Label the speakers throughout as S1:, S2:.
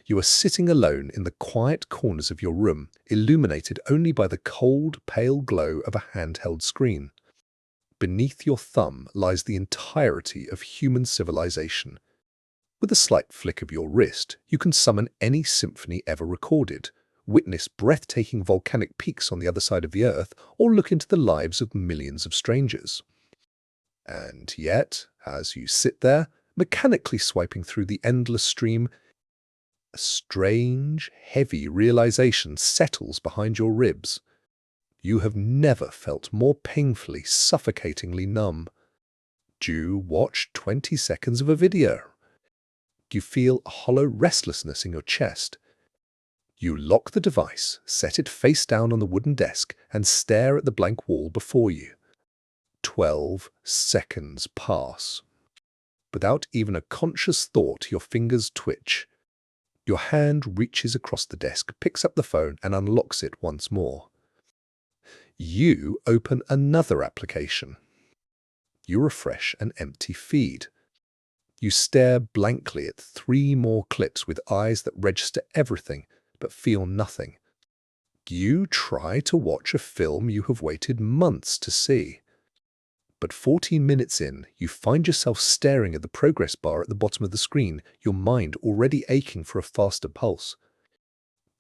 S1: You are sitting alone in the quiet corners of your room, illuminated only by the cold, pale glow of a handheld screen. Beneath your thumb lies the entirety of human civilization. With a slight flick of your wrist, you can summon any symphony ever recorded, witness breathtaking volcanic peaks on the other side of the Earth, or look into the lives of millions of strangers. And yet, as you sit there, mechanically swiping through the endless stream, a strange, heavy realization settles behind your ribs. You have never felt more painfully, suffocatingly numb. You watch 20 seconds of a video. You feel a hollow restlessness in your chest. You lock the device, set it face down on the wooden desk, and stare at the blank wall before you. 12 seconds pass. Without even a conscious thought, your fingers twitch. Your hand reaches across the desk, picks up the phone, and unlocks it once more. You open another application. You refresh an empty feed. You stare blankly at 3 more clips with eyes that register everything but feel nothing. You try to watch a film you have waited months to see. But 14 minutes in, you find yourself staring at the progress bar at the bottom of the screen, your mind already aching for a faster pulse.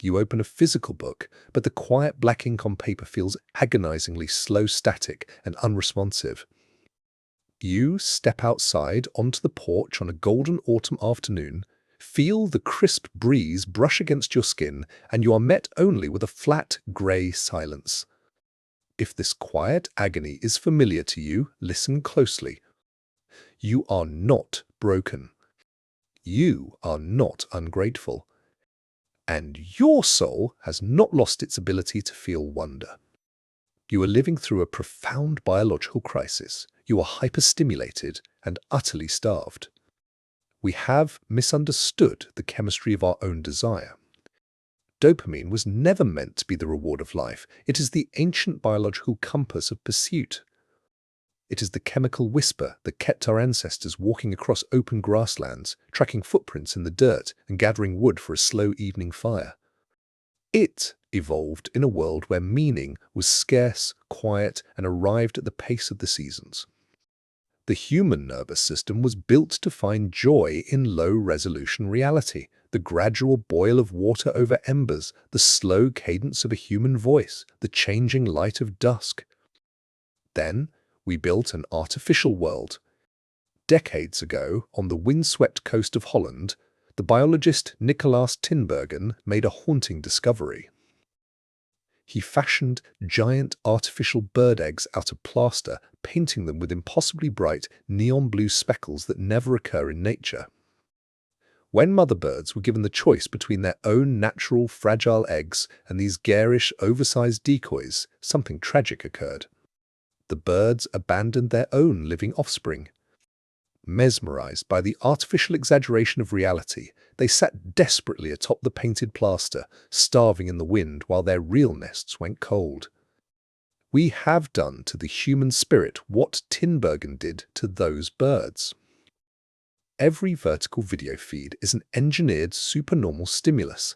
S1: You open a physical book, but the quiet black ink on paper feels agonizingly slow, static, and unresponsive. You step outside onto the porch on a golden autumn afternoon, feel the crisp breeze brush against your skin, and you are met only with a flat, grey silence. If this quiet agony is familiar to you, listen closely. You are not broken. You are not ungrateful. And your soul has not lost its ability to feel wonder. You are living through a profound biological crisis. You are hyperstimulated and utterly starved. We have misunderstood the chemistry of our own desire. Dopamine was never meant to be the reward of life. It is the ancient biological compass of pursuit. It is the chemical whisper that kept our ancestors walking across open grasslands, tracking footprints in the dirt and gathering wood for a slow evening fire. It evolved in a world where meaning was scarce, quiet, and arrived at the pace of the seasons. The human nervous system was built to find joy in low-resolution reality, the gradual boil of water over embers, the slow cadence of a human voice, the changing light of dusk. Then we built an artificial world. Decades ago, on the windswept coast of Holland, the biologist Nikolaas Tinbergen made a haunting discovery. He fashioned giant artificial bird eggs out of plaster, painting them with impossibly bright neon blue speckles that never occur in nature. When mother birds were given the choice between their own natural fragile eggs and these garish, oversized decoys, something tragic occurred. The birds abandoned their own living offspring. Mesmerized by the artificial exaggeration of reality, they sat desperately atop the painted plaster, starving in the wind while their real nests went cold. We have done to the human spirit what Tinbergen did to those birds. Every vertical video feed is an engineered supernormal stimulus.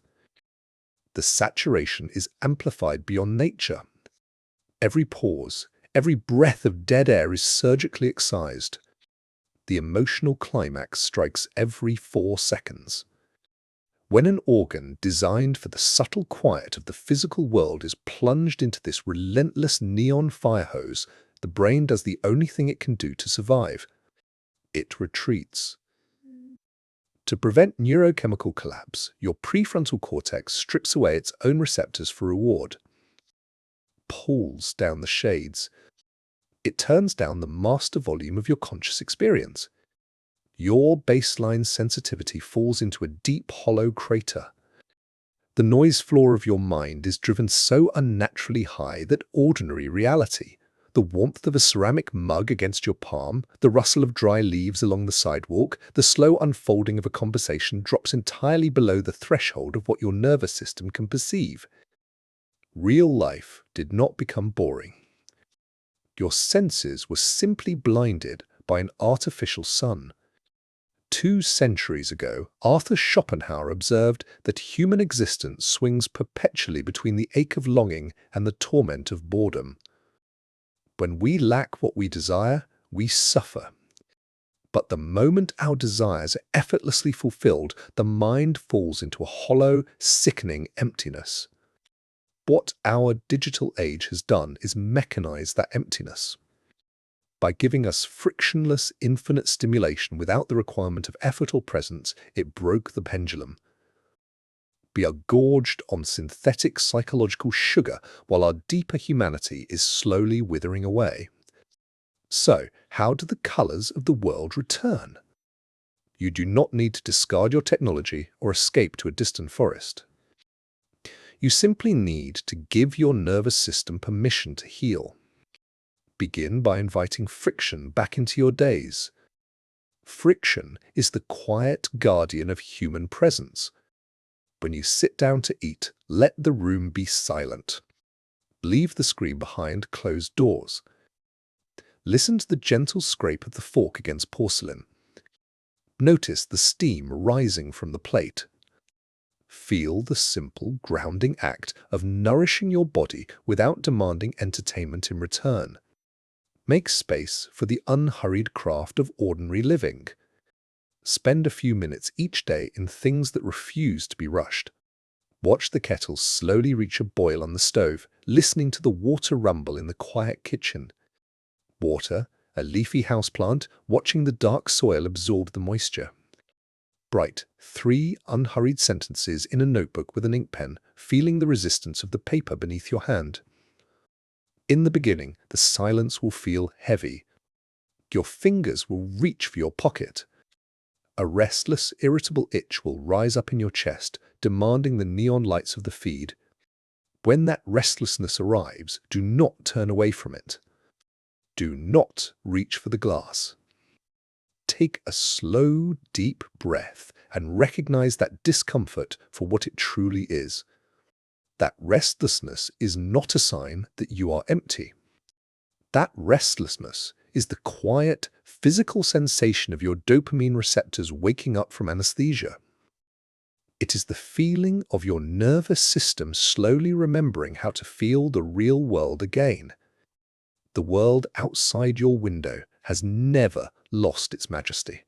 S1: The saturation is amplified beyond nature. Every pause, every breath of dead air is surgically excised. The emotional climax strikes every 4 seconds. When an organ designed for the subtle quiet of the physical world is plunged into this relentless neon fire hose, the brain does the only thing it can do to survive. It retreats. To prevent neurochemical collapse, your prefrontal cortex strips away its own receptors for reward. Pulls down the shades. It turns down the master volume of your conscious experience. Your baseline sensitivity falls into a deep, hollow crater. The noise floor of your mind is driven so unnaturally high that ordinary reality, the warmth of a ceramic mug against your palm, the rustle of dry leaves along the sidewalk, the slow unfolding of a conversation drops entirely below the threshold of what your nervous system can perceive. Real life did not become boring. Your senses were simply blinded by an artificial sun. 2 centuries ago, Arthur Schopenhauer observed that human existence swings perpetually between the ache of longing and the torment of boredom. When we lack what we desire, we suffer. But the moment our desires are effortlessly fulfilled, the mind falls into a hollow, sickening emptiness. What our digital age has done is mechanize that emptiness. By giving us frictionless, infinite stimulation without the requirement of effort or presence, it broke the pendulum. We are gorged on synthetic psychological sugar while our deeper humanity is slowly withering away. So, how do the colors of the world return? You do not need to discard your technology or escape to a distant forest. You simply need to give your nervous system permission to heal. Begin by inviting friction back into your days. Friction is the quiet guardian of human presence. When you sit down to eat, let the room be silent. Leave the screen behind closed doors. Listen to the gentle scrape of the fork against porcelain. Notice the steam rising from the plate. Feel the simple, grounding act of nourishing your body without demanding entertainment in return. Make space for the unhurried craft of ordinary living. Spend a few minutes each day in things that refuse to be rushed. Watch the kettle slowly reach a boil on the stove, listening to the water rumble in the quiet kitchen. Water, a leafy houseplant, watching the dark soil absorb the moisture. Write 3 unhurried sentences in a notebook with an ink pen, feeling the resistance of the paper beneath your hand. In the beginning, the silence will feel heavy. Your fingers will reach for your pocket. A restless, irritable itch will rise up in your chest, demanding the neon lights of the feed. When that restlessness arrives, do not turn away from it. Do not reach for the glass. Take a slow, deep breath and recognize that discomfort for what it truly is. That restlessness is not a sign that you are empty. That restlessness is the quiet, physical sensation of your dopamine receptors waking up from anesthesia. It is the feeling of your nervous system slowly remembering how to feel the real world again. The world outside your window has never lost its majesty.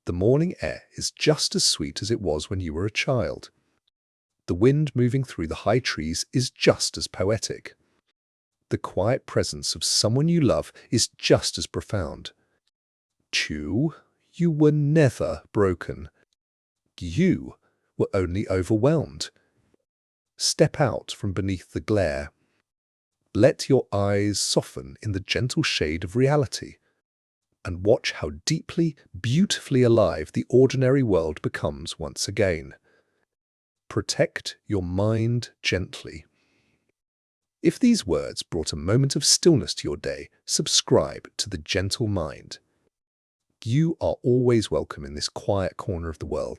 S1: The morning air is just as sweet as it was when you were a child. The wind moving through the high trees is just as poetic. The quiet presence of someone you love is just as profound. You were never broken. You were only overwhelmed. Step out from beneath the glare. Let your eyes soften in the gentle shade of reality, and watch how deeply, beautifully alive the ordinary world becomes once again. Protect your mind gently. If these words brought a moment of stillness to your day, subscribe to The Gentle Mind. You are always welcome in this quiet corner of the world.